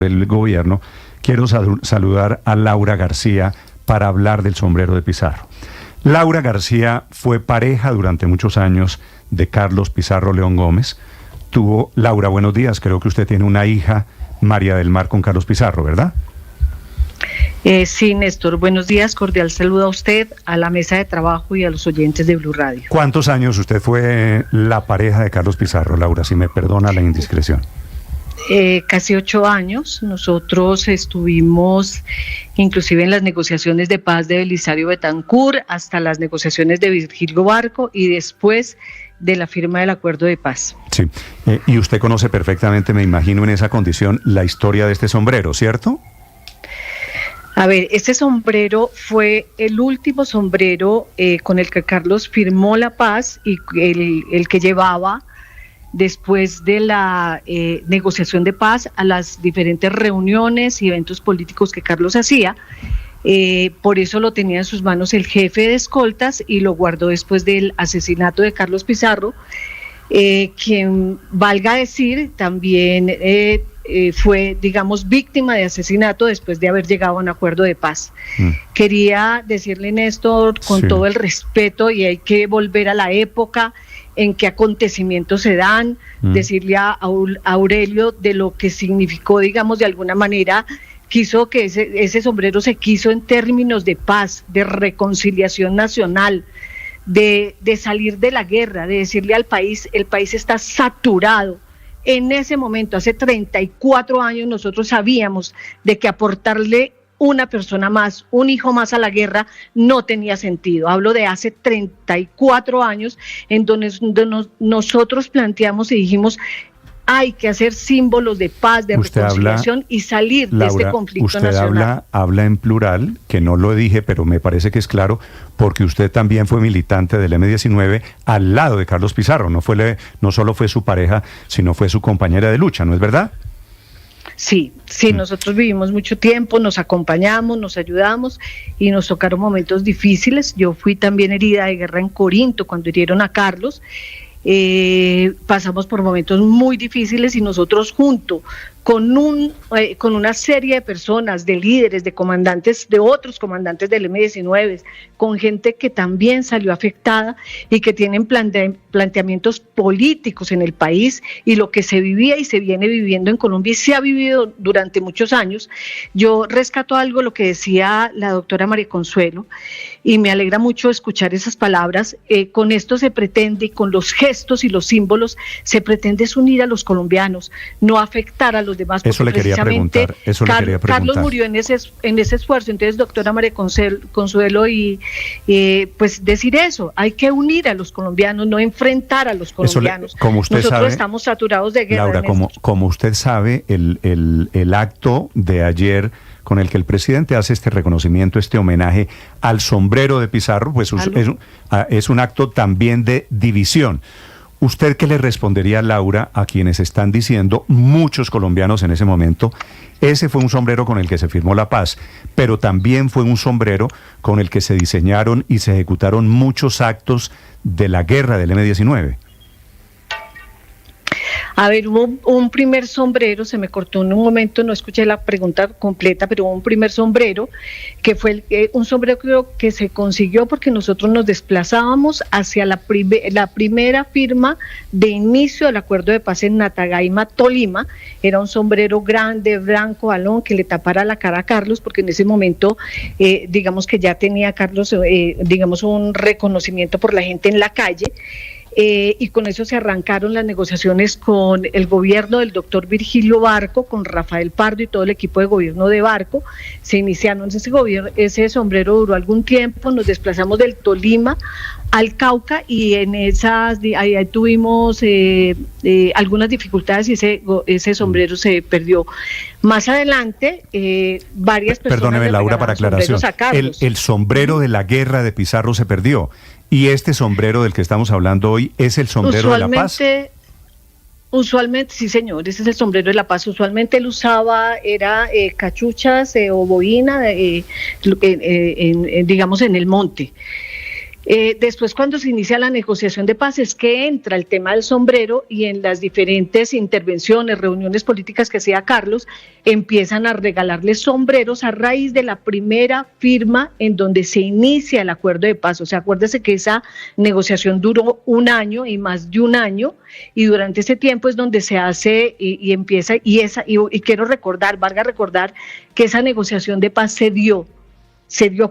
del gobierno, quiero saludar a Laura García para hablar del sombrero de Pizarro. Laura García fue pareja durante muchos años de Carlos Pizarro León Gómez. Laura, buenos días, creo que usted tiene una hija, María del Mar, con Carlos Pizarro, ¿verdad? Sí, Néstor, buenos días, cordial saludo a usted, a la mesa de trabajo y a los oyentes de Blue Radio. ¿Cuántos años usted fue la pareja de Carlos Pizarro, Laura, si me perdona la indiscreción? Casi 8 años. Nosotros estuvimos inclusive en las negociaciones de paz de Belisario Betancur, hasta las negociaciones de Virgilio Barco y después de la firma del acuerdo de paz. Sí, y usted conoce perfectamente, me imagino, en esa condición, la historia de este sombrero, ¿cierto? A ver, este sombrero fue el último sombrero con el que Carlos firmó la paz y el que llevaba después de la negociación de paz a las diferentes reuniones y eventos políticos que Carlos hacía. Por eso lo tenía en sus manos el jefe de escoltas y lo guardó después del asesinato de Carlos Pizarro, quien, valga decir, también fue, digamos, víctima de asesinato después de haber llegado a un acuerdo de paz. Quería decirle, Néstor, con todo el respeto, y hay que volver a la época en qué acontecimientos se dan, decirle a Aurelio de lo que significó, digamos, de alguna manera, quiso que ese sombrero se quiso en términos de paz, de reconciliación nacional, de salir de la guerra, de decirle al país, el país está saturado. En ese momento, hace 34 años, nosotros sabíamos de que aportarle una persona más, un hijo más a la guerra no tenía sentido. Hablo de hace 34 años en donde nosotros planteamos y dijimos, hay que hacer símbolos de paz, de reconciliación y salir de este conflicto nacional. Usted habla en plural, que no lo dije, pero me parece que es claro, porque usted también fue militante del M-19 al lado de Carlos Pizarro. No solo fue su pareja, sino fue su compañera de lucha, ¿no es verdad? Sí, nosotros vivimos mucho tiempo, nos acompañamos, nos ayudamos y nos tocaron momentos difíciles. Yo fui también herida de guerra en Corinto cuando hirieron a Carlos. Pasamos por momentos muy difíciles y nosotros junto con una serie de personas, de líderes, de comandantes, de otros comandantes del M-19, con gente que también salió afectada y que tienen planteamientos políticos en el país, y lo que se vivía y se viene viviendo en Colombia y se ha vivido durante muchos años. Yo rescato algo, lo que decía la doctora María Consuelo, y me alegra mucho escuchar esas palabras. Con esto se pretende, y con los gestos y los símbolos, se pretende unir a los colombianos, no afectar a los demás. Eso le quería preguntar. Carlos murió en ese esfuerzo. Entonces, doctora María Consuelo, y pues decir eso, hay que unir a los colombianos, no enfrentar a los colombianos. Como usted Nosotros sabe, estamos saturados de guerra. Laura, como usted sabe, el acto de ayer con el que el presidente hace este reconocimiento, este homenaje al sombrero de Pizarro, pues es un acto también de división. ¿Usted qué le respondería, Laura, a quienes están diciendo, muchos colombianos en ese momento, ese fue un sombrero con el que se firmó la paz, pero también fue un sombrero con el que se diseñaron y se ejecutaron muchos actos de la guerra del M-19? A ver, hubo un primer sombrero, se me cortó en un momento, no escuché la pregunta completa, pero hubo un primer sombrero, que fue un sombrero creo que se consiguió porque nosotros nos desplazábamos hacia la primera firma de inicio del acuerdo de paz en Natagaima, Tolima. Era un sombrero grande, blanco, balón, que le tapara la cara a Carlos, porque en ese momento, digamos que ya tenía Carlos, digamos, un reconocimiento por la gente en la calle. Y con eso se arrancaron las negociaciones con el gobierno del doctor Virgilio Barco, con Rafael Pardo y todo el equipo de gobierno de Barco. Se iniciaron ese sombrero duró algún tiempo, nos desplazamos del Tolima al Cauca y ahí tuvimos algunas dificultades y ese sombrero se perdió. Más adelante, varias personas... Perdóneme, Laura, para aclaración, el sombrero de la guerra de Pizarro se perdió. ¿Y este sombrero del que estamos hablando hoy es el sombrero de la paz? Usualmente, sí, señor, ese es el sombrero de la paz. Usualmente él usaba, cachuchas o boina, digamos, en el monte. Después, cuando se inicia la negociación de paz, es que entra el tema del sombrero, y en las diferentes intervenciones, reuniones políticas que hacía Carlos, empiezan a regalarles sombreros a raíz de la primera firma en donde se inicia el acuerdo de paz. O sea, acuérdese que esa negociación duró un año y más de un año, y durante ese tiempo es donde se hace y empieza, y quiero recordar, valga recordar, que esa negociación de paz se dio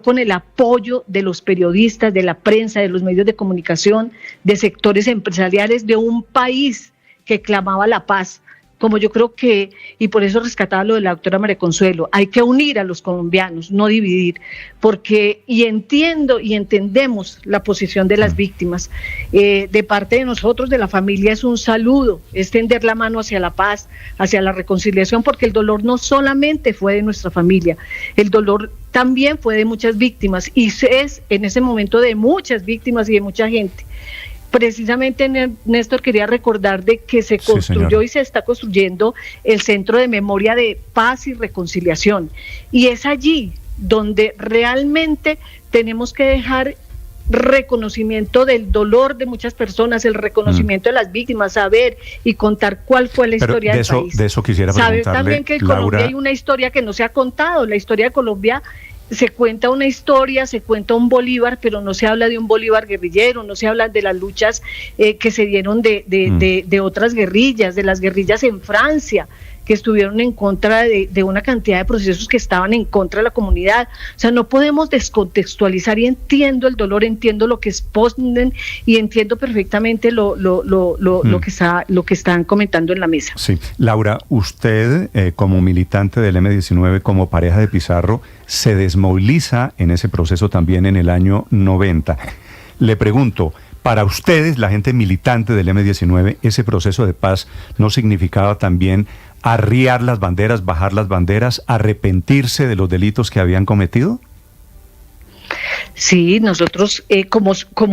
con el apoyo de los periodistas, de la prensa, de los medios de comunicación, de sectores empresariales, de un país que clamaba la paz. Como yo creo que, y por eso rescataba lo de la doctora María Consuelo, hay que unir a los colombianos, no dividir, porque, y entiendo y entendemos la posición de las víctimas. De parte de nosotros, de la familia, es un saludo, es tender la mano hacia la paz, hacia la reconciliación, porque el dolor no solamente fue de nuestra familia, el dolor también fue de muchas víctimas, y es en ese momento de muchas víctimas y de mucha gente. Precisamente, Néstor, quería recordar de que se construyó y se está construyendo el Centro de Memoria de Paz y Reconciliación, y es allí donde realmente tenemos que dejar reconocimiento del dolor de muchas personas, el reconocimiento de las víctimas, saber y contar cuál fue la historia del país. De eso quisiera preguntarle, saber también que en Laura, Colombia hay una historia que no se ha contado. La historia de Colombia, se cuenta una historia, se cuenta un Bolívar, pero no se habla de un Bolívar guerrillero, no se habla de las luchas que se dieron de otras guerrillas, de las guerrillas en Francia, que estuvieron en contra de una cantidad de procesos que estaban en contra de la comunidad. O sea, no podemos descontextualizar, y entiendo el dolor, entiendo lo que exponen y entiendo perfectamente lo que están comentando en la mesa. Sí, Laura, usted como militante del M-19, como pareja de Pizarro, se desmoviliza en ese proceso también en el año 90. Le pregunto, para ustedes, la gente militante del M-19, ¿ese proceso de paz no significaba también arriar las banderas, bajar las banderas, arrepentirse de los delitos que habían cometido? Sí, nosotros, como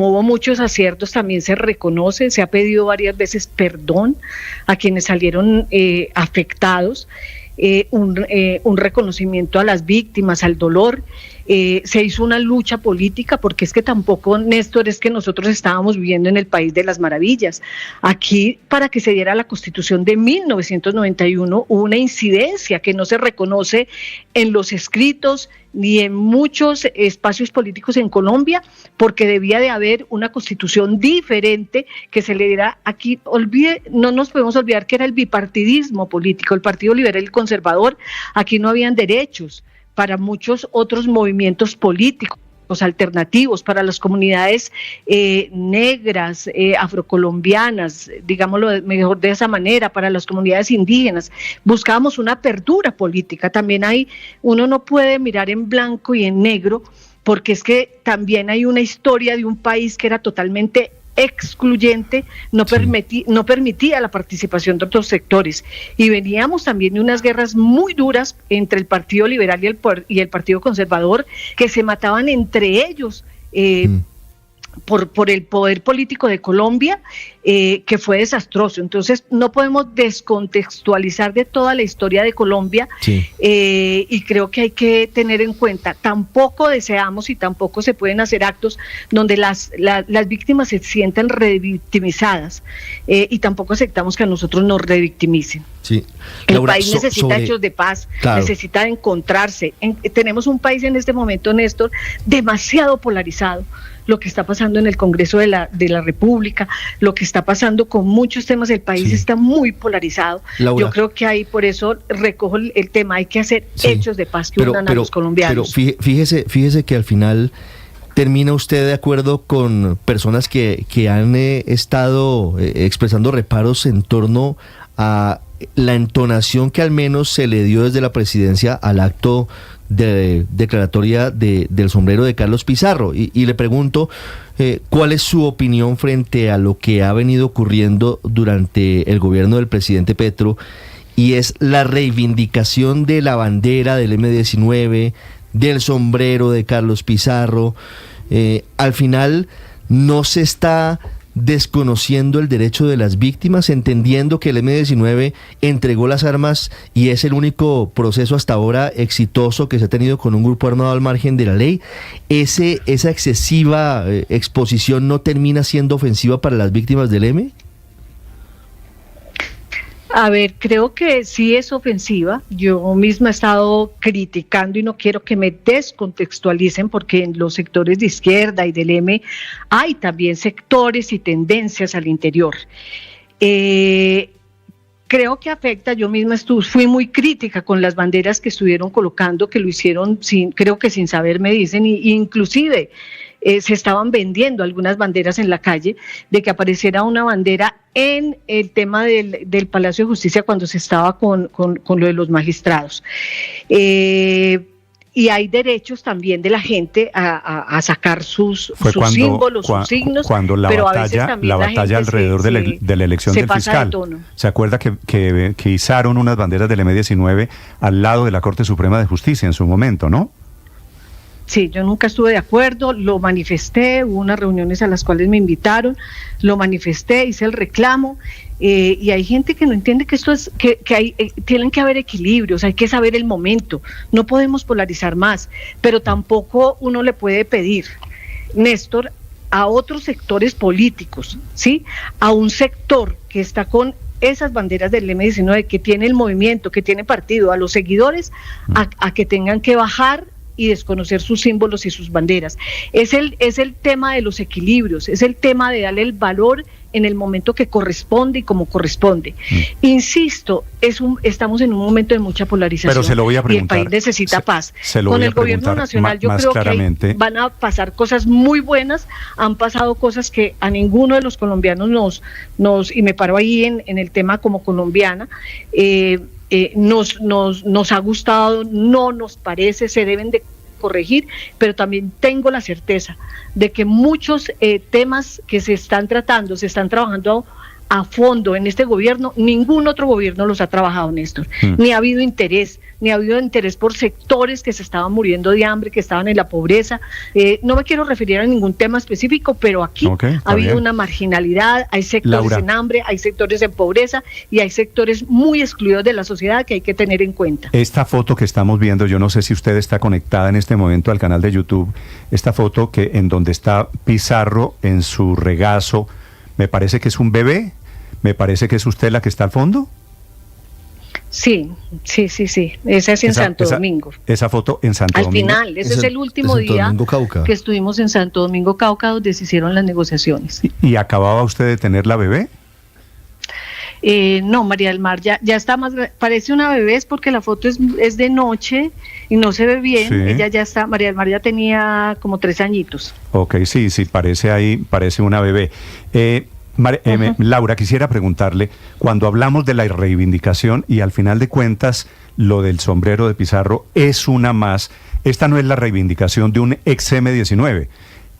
hubo muchos aciertos, también se reconoce, se ha pedido varias veces perdón a quienes salieron afectados, un reconocimiento a las víctimas, al dolor. Se hizo una lucha política, porque es que tampoco, Néstor, es que nosotros estábamos viviendo en el país de las maravillas. Aquí, para que se diera la Constitución de 1991, hubo una incidencia que no se reconoce en los escritos ni en muchos espacios políticos en Colombia, porque debía de haber una Constitución diferente que se le diera aquí. No nos podemos olvidar que era el bipartidismo político, el Partido Liberal y el Conservador. Aquí no habían derechos para muchos otros movimientos políticos alternativos, para las comunidades negras, afrocolombianas, digámoslo mejor de esa manera, para las comunidades indígenas. Buscábamos una apertura política. También uno no puede mirar en blanco y en negro, porque es que también hay una historia de un país que era totalmente excluyente, no permitía la participación de otros sectores, y veníamos también de unas guerras muy duras entre el Partido Liberal y el Partido Conservador, que se mataban entre ellos por el poder político de Colombia, que fue desastroso. Entonces no podemos descontextualizar de toda la historia de Colombia, y creo que hay que tener en cuenta, tampoco deseamos y tampoco se pueden hacer actos donde las víctimas se sientan revictimizadas, y tampoco aceptamos que a nosotros nos revictimicen. Sí. Laura, el país necesita hechos de paz, claro, necesita encontrarse. Tenemos un país en este momento, Néstor, demasiado polarizado. Lo que está pasando en el Congreso de la República, lo que está pasando con muchos temas, el país está muy polarizado. Laura, yo creo que ahí, por eso recojo el tema, hay que hacer hechos de paz que unan a los colombianos. Pero fíjese que al final termina usted de acuerdo con personas que han estado expresando reparos en torno a la entonación que al menos se le dio desde la presidencia al acto de declaratoria del sombrero de Carlos Pizarro, y le pregunto cuál es su opinión frente a lo que ha venido ocurriendo durante el gobierno del presidente Petro, y es la reivindicación de la bandera del M-19, del sombrero de Carlos Pizarro. Al final no se está desconociendo el derecho de las víctimas, entendiendo que el M-19 entregó las armas y es el único proceso hasta ahora exitoso que se ha tenido con un grupo armado al margen de la ley? ¿Esa excesiva exposición no termina siendo ofensiva para las víctimas del M? A ver, creo que sí es ofensiva. Yo misma he estado criticando y no quiero que me descontextualicen, porque en los sectores de izquierda y del M hay también sectores y tendencias al interior. Creo que afecta. Yo misma fui muy crítica con las banderas que estuvieron colocando, que lo hicieron creo que sin saber, me dicen, y inclusive se estaban vendiendo algunas banderas en la calle, de que apareciera una bandera en el tema del Palacio de Justicia cuando se estaba con lo de los magistrados. Y hay derechos también de la gente a sacar sus símbolos, sus signos, cuando la pero batalla, a veces la batalla alrededor de la elección del fiscal. ¿Se acuerda que izaron unas banderas del M-19 al lado de la Corte Suprema de Justicia en su momento, no? Sí, yo nunca estuve de acuerdo, lo manifesté, hubo unas reuniones a las cuales me invitaron, lo manifesté, hice el reclamo, y hay gente que no entiende que esto es, tienen que haber equilibrios, hay que saber el momento, no podemos polarizar más, pero tampoco uno le puede pedir, Néstor, a otros sectores políticos, ¿sí? A un sector que está con esas banderas del M-19, que tiene el movimiento, que tiene partido, a los seguidores, a que tengan que bajar y desconocer sus símbolos y sus banderas. Es el tema de los equilibrios, es el tema de darle el valor en el momento que corresponde y como corresponde. Insisto, estamos en un momento de mucha polarización. Pero se lo voy a preguntar. Y el país necesita paz. Con el gobierno nacional yo creo que van a pasar cosas muy buenas, han pasado cosas que a ninguno de los colombianos y me paro ahí en el tema como colombiana, nos ha gustado, no nos parece, se deben de corregir, pero también tengo la certeza de que muchos temas que se están trabajando a fondo en este gobierno, ningún otro gobierno los ha trabajado, Néstor, ni ha habido interés por sectores que se estaban muriendo de hambre, que estaban en la pobreza. No me quiero referir a ningún tema específico, pero aquí ha habido una marginalidad, hay sectores en hambre, hay sectores en pobreza y hay sectores muy excluidos de la sociedad que hay que tener en cuenta. Esta foto que estamos viendo, yo no sé si usted está conectada en este momento al canal de YouTube, esta foto en donde está Pizarro en su regazo, me parece que es un bebé, me parece que es usted la que está al fondo. Sí, esa es en Santo Domingo. Esa foto en Santo Domingo. Al final, ese es el último día que estuvimos en Santo Domingo, Cauca, donde se hicieron las negociaciones. ¿Y acababa usted de tener la bebé? No, María del Mar ya está más, parece una bebé, es porque la foto es de noche y no se ve bien. Sí. Ella ya está, María del Mar ya tenía como 3 añitos. Ok, sí, parece una bebé. Laura, quisiera preguntarle, cuando hablamos de la reivindicación y al final de cuentas lo del sombrero de Pizarro es una más, esta no es la reivindicación de un ex M-19,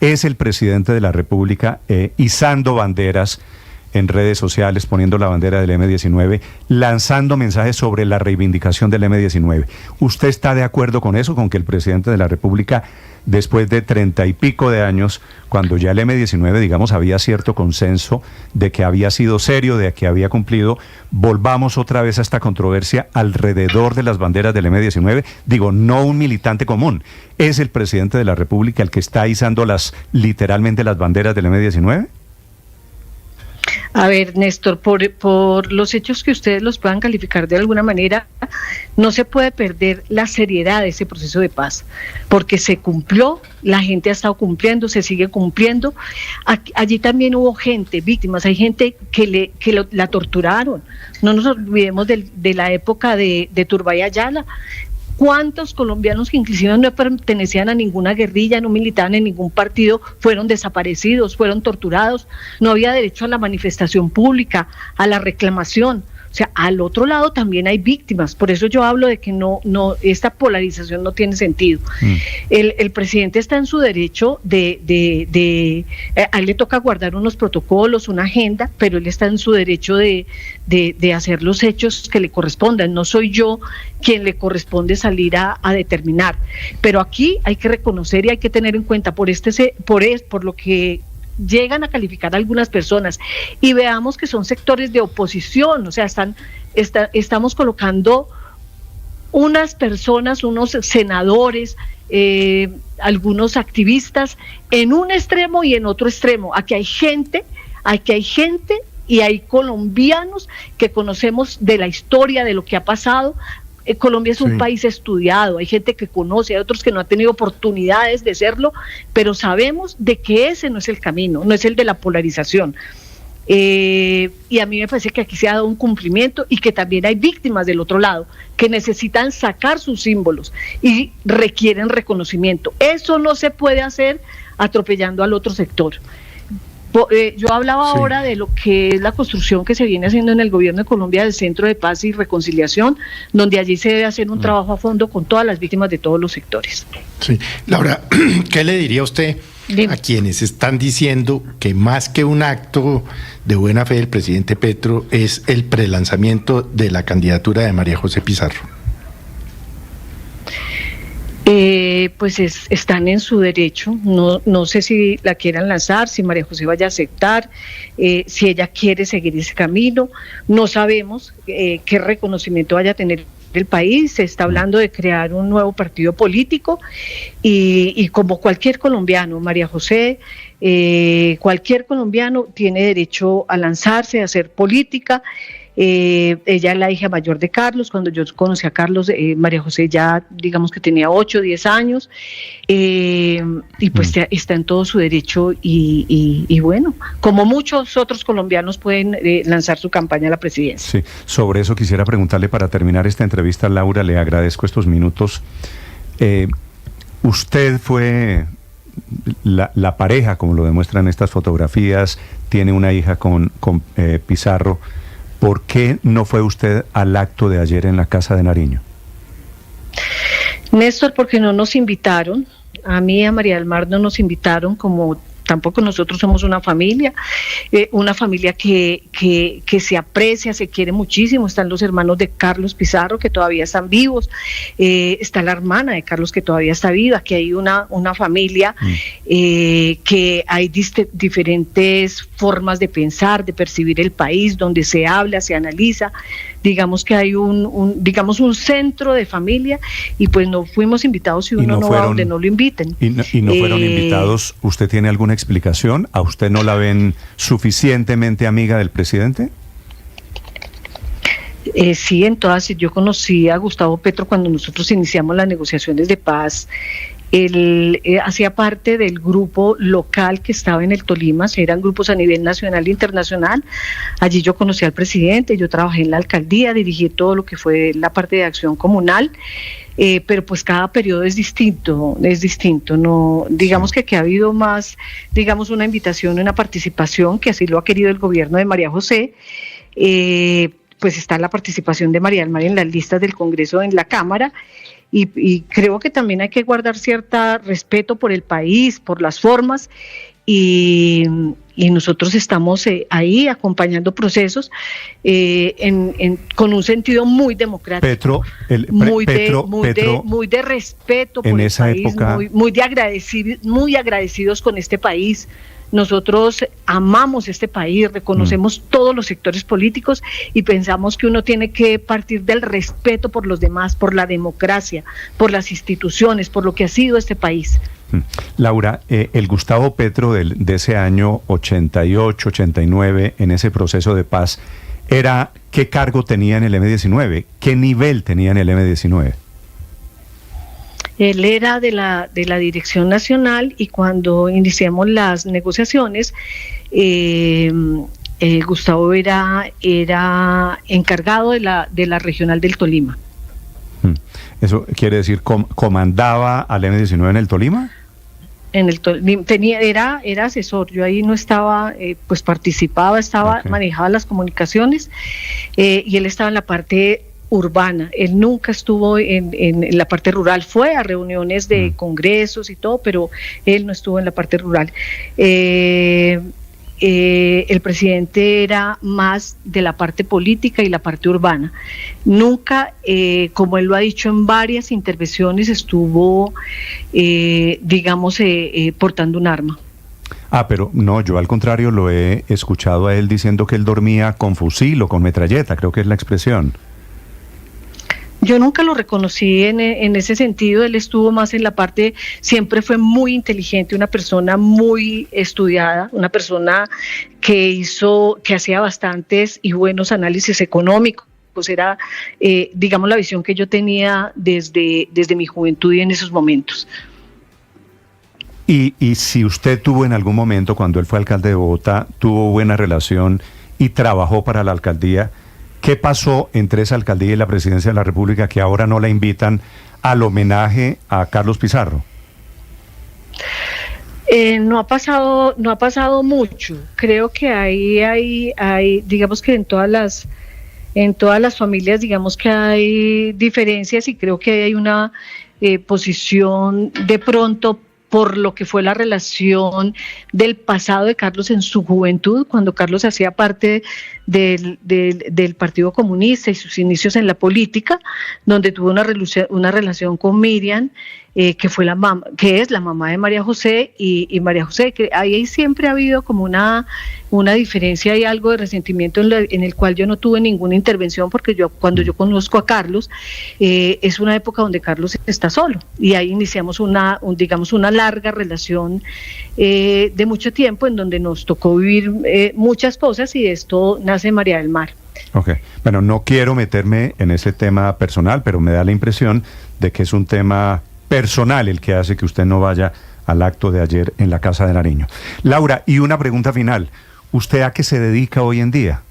es el presidente de la República izando banderas en redes sociales, poniendo la bandera del M-19, lanzando mensajes sobre la reivindicación del M-19. ¿Usted está de acuerdo con eso, con que el presidente de la República, después de 30 y pico de años, cuando ya el M-19, digamos, había cierto consenso de que había sido serio, de que había cumplido, volvamos otra vez a esta controversia alrededor de las banderas del M-19? Digo, no un militante común, ¿es el presidente de la República el que está izando literalmente las banderas del M-19? A ver, Néstor, por los hechos que ustedes los puedan calificar de alguna manera, no se puede perder la seriedad de ese proceso de paz, porque se cumplió, la gente ha estado cumpliendo, se sigue cumpliendo. Allí también hubo gente, víctimas, hay gente que la torturaron. No nos olvidemos de la época de Turbay Ayala. ¿Cuántos colombianos que inclusive no pertenecían a ninguna guerrilla, no militaban en ningún partido, fueron desaparecidos, fueron torturados? No había derecho a la manifestación pública, a la reclamación. O sea, al otro lado también hay víctimas. Por eso yo hablo de que esta polarización no tiene sentido. El presidente está en su derecho a él le toca guardar unos protocolos, una agenda, pero él está en su derecho de hacer los hechos que le correspondan. No soy yo quien le corresponde salir a determinar. Pero aquí hay que reconocer y hay que tener en cuenta por lo que llegan a calificar a algunas personas y veamos que son sectores de oposición, o sea, estamos colocando unas personas, unos senadores, algunos activistas en un extremo y en otro extremo. Aquí hay gente y hay colombianos que conocemos de la historia, de lo que ha pasado. Colombia es un país estudiado, hay gente que conoce, hay otros que no han tenido oportunidades de serlo, pero sabemos de que ese no es el camino, no es el de la polarización. Y a mí me parece que aquí se ha dado un cumplimiento y que también hay víctimas del otro lado que necesitan sacar sus símbolos y requieren reconocimiento. Eso no se puede hacer atropellando al otro sector. Yo hablaba ahora de lo que es la construcción que se viene haciendo en el gobierno de Colombia del Centro de Paz y Reconciliación, donde allí se debe hacer un trabajo a fondo con todas las víctimas de todos los sectores. Sí, Laura, ¿qué le diría usted a quienes están diciendo que más que un acto de buena fe del presidente Petro es el prelanzamiento de la candidatura de María José Pizarro? Pues están en su derecho, no sé si la quieran lanzar, si María José vaya a aceptar, si ella quiere seguir ese camino, no sabemos qué reconocimiento vaya a tener el país. Se está hablando de crear un nuevo partido político y como cualquier colombiano, María José, cualquier colombiano tiene derecho a lanzarse, a hacer política. Ella es la hija mayor de Carlos. Cuando yo conocí a Carlos, María José ya digamos que tenía 8 o 10 años, y pues está en todo su derecho y bueno, como muchos otros colombianos pueden lanzar su campaña a la presidencia. Sí, sobre eso quisiera preguntarle para terminar esta entrevista, Laura, le agradezco estos minutos. Usted fue la pareja, como lo demuestran estas fotografías, tiene una hija con Pizarro. ¿Por qué no fue usted al acto de ayer en la Casa de Nariño? Néstor, porque no nos invitaron. A mí y a María del Mar no nos invitaron, como tampoco nosotros somos una familia que se aprecia, se quiere muchísimo. Están los hermanos de Carlos Pizarro que todavía están vivos, está la hermana de Carlos que todavía está viva, que hay una familia que hay diferentes formas de pensar, de percibir el país, donde se habla, se analiza. Digamos que hay un centro de familia y pues no fuimos invitados y uno no va donde no lo inviten. Y no fueron invitados. ¿Usted tiene alguna explicación? ¿A usted no la ven suficientemente amiga del presidente? Sí, entonces yo conocí a Gustavo Petro cuando nosotros iniciamos las negociaciones de paz. Él hacía parte del grupo local que estaba en el Tolima, eran grupos a nivel nacional e internacional. Allí yo conocí al presidente, yo trabajé en la alcaldía, dirigí todo lo que fue la parte de acción comunal, pero pues cada periodo es distinto, no, digamos que aquí ha habido más, digamos una invitación, una participación, que así lo ha querido el gobierno de María José. Pues está la participación de María del Mar en las listas del Congreso en la Cámara, y creo que también hay que guardar cierto respeto por el país, por las formas, y nosotros estamos ahí acompañando procesos con un sentido muy democrático, muy de respeto por el país, muy agradecidos con este país. Nosotros amamos este país, reconocemos todos los sectores políticos y pensamos que uno tiene que partir del respeto por los demás, por la democracia, por las instituciones, por lo que ha sido este país. Laura, el Gustavo Petro de ese año 88, 89, en ese proceso de paz, ¿qué cargo tenía en el M-19? ¿Qué nivel tenía en el M-19? Él era de la Dirección Nacional y cuando iniciamos las negociaciones, Gustavo era encargado de la regional del Tolima. ¿Eso quiere decir comandaba al M-19 en el Tolima? Era asesor, yo ahí no estaba, pues participaba, manejaba las comunicaciones, y él estaba en la parte urbana. Él nunca estuvo en la parte rural, fue a reuniones de congresos y todo, pero él no estuvo en la parte rural. El presidente era más de la parte política y la parte urbana. Nunca, como él lo ha dicho en varias intervenciones, estuvo, portando un arma. Ah, pero no, yo al contrario lo he escuchado a él diciendo que él dormía con fusil o con metralleta, creo que es la expresión. Yo nunca lo reconocí en ese sentido, él estuvo más en la parte, siempre fue muy inteligente, una persona muy estudiada, una persona que hacía bastantes y buenos análisis económicos. Pues era, digamos, la visión que yo tenía desde mi juventud y en esos momentos. Y si usted tuvo en algún momento, cuando él fue alcalde de Bogotá, tuvo buena relación y trabajó para la alcaldía, ¿qué pasó entre esa alcaldía y la presidencia de la República que ahora no la invitan al homenaje a Carlos Pizarro? No ha pasado mucho. Creo que hay, digamos que en todas las familias, digamos que hay diferencias y creo que hay una posición de pronto por lo que fue la relación del pasado de Carlos en su juventud, cuando Carlos hacía parte del Partido Comunista y sus inicios en la política, donde tuvo una relación con Miriam, que es la mamá de María José, y María José, que ahí siempre ha habido como una diferencia y algo de resentimiento en el cual yo no tuve ninguna intervención, porque cuando yo conozco a Carlos, es una época donde Carlos está solo, y ahí iniciamos una larga relación de mucho tiempo, en donde nos tocó vivir muchas cosas, y de esto nace María del Mar. Ok, bueno, no quiero meterme en ese tema personal, pero me da la impresión de que es un tema personal el que hace que usted no vaya al acto de ayer en la Casa de Nariño. Laura, y una pregunta final, ¿usted a qué se dedica hoy en día?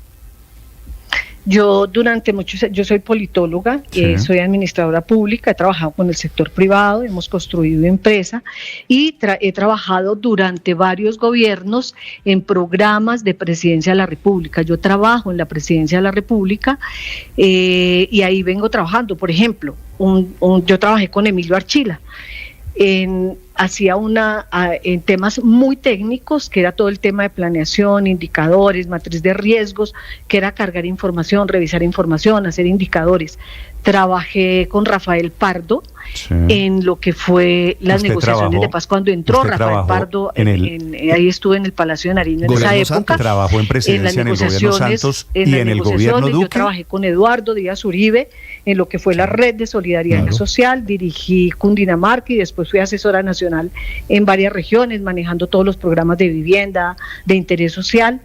Yo yo soy politóloga, sí. Soy administradora pública, he trabajado con el sector privado, hemos construido empresa y he trabajado durante varios gobiernos en programas de Presidencia de la República. Yo trabajo en la Presidencia de la República y ahí vengo trabajando. Por ejemplo, yo trabajé con Emilio Archila en temas muy técnicos, que era todo el tema de planeación, indicadores, matriz de riesgos, que era cargar información, revisar información, hacer indicadores. Trabajé con Rafael Pardo en lo que fue las negociaciones de paz cuando entró Rafael Pardo, ahí estuve en el Palacio de Nariño en esa época. Trabajó en presidencia en el gobierno Santos y en el gobierno Duque. Yo trabajé con Eduardo Díaz Uribe en lo que fue la red de solidaridad social, dirigí Cundinamarca y después fui asesora nacional en varias regiones, manejando todos los programas de vivienda, de interés social.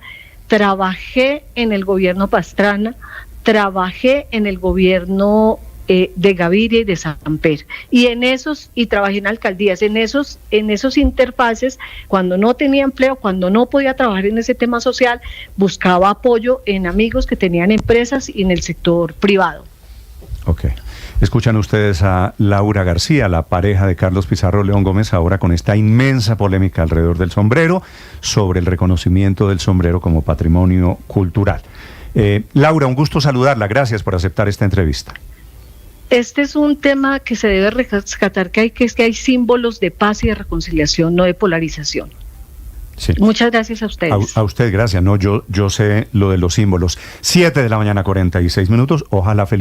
Trabajé en el gobierno Pastrana, trabajé en el gobierno de Gaviria y de Samper, y trabajé en alcaldías, en esos interfaces, cuando no tenía empleo, cuando no podía trabajar en ese tema social, buscaba apoyo en amigos que tenían empresas y en el sector privado. Ok. Escuchan ustedes a Laura García, la pareja de Carlos Pizarro León Gómez, ahora con esta inmensa polémica alrededor del sombrero, sobre el reconocimiento del sombrero como patrimonio cultural. Laura, un gusto saludarla, gracias por aceptar esta entrevista. Este es un tema que se debe rescatar, que hay símbolos de paz y de reconciliación, no de polarización. Sí. Muchas gracias a ustedes. A usted, gracias. No, yo sé lo de los símbolos. 7:46 a.m. Ojalá feliz.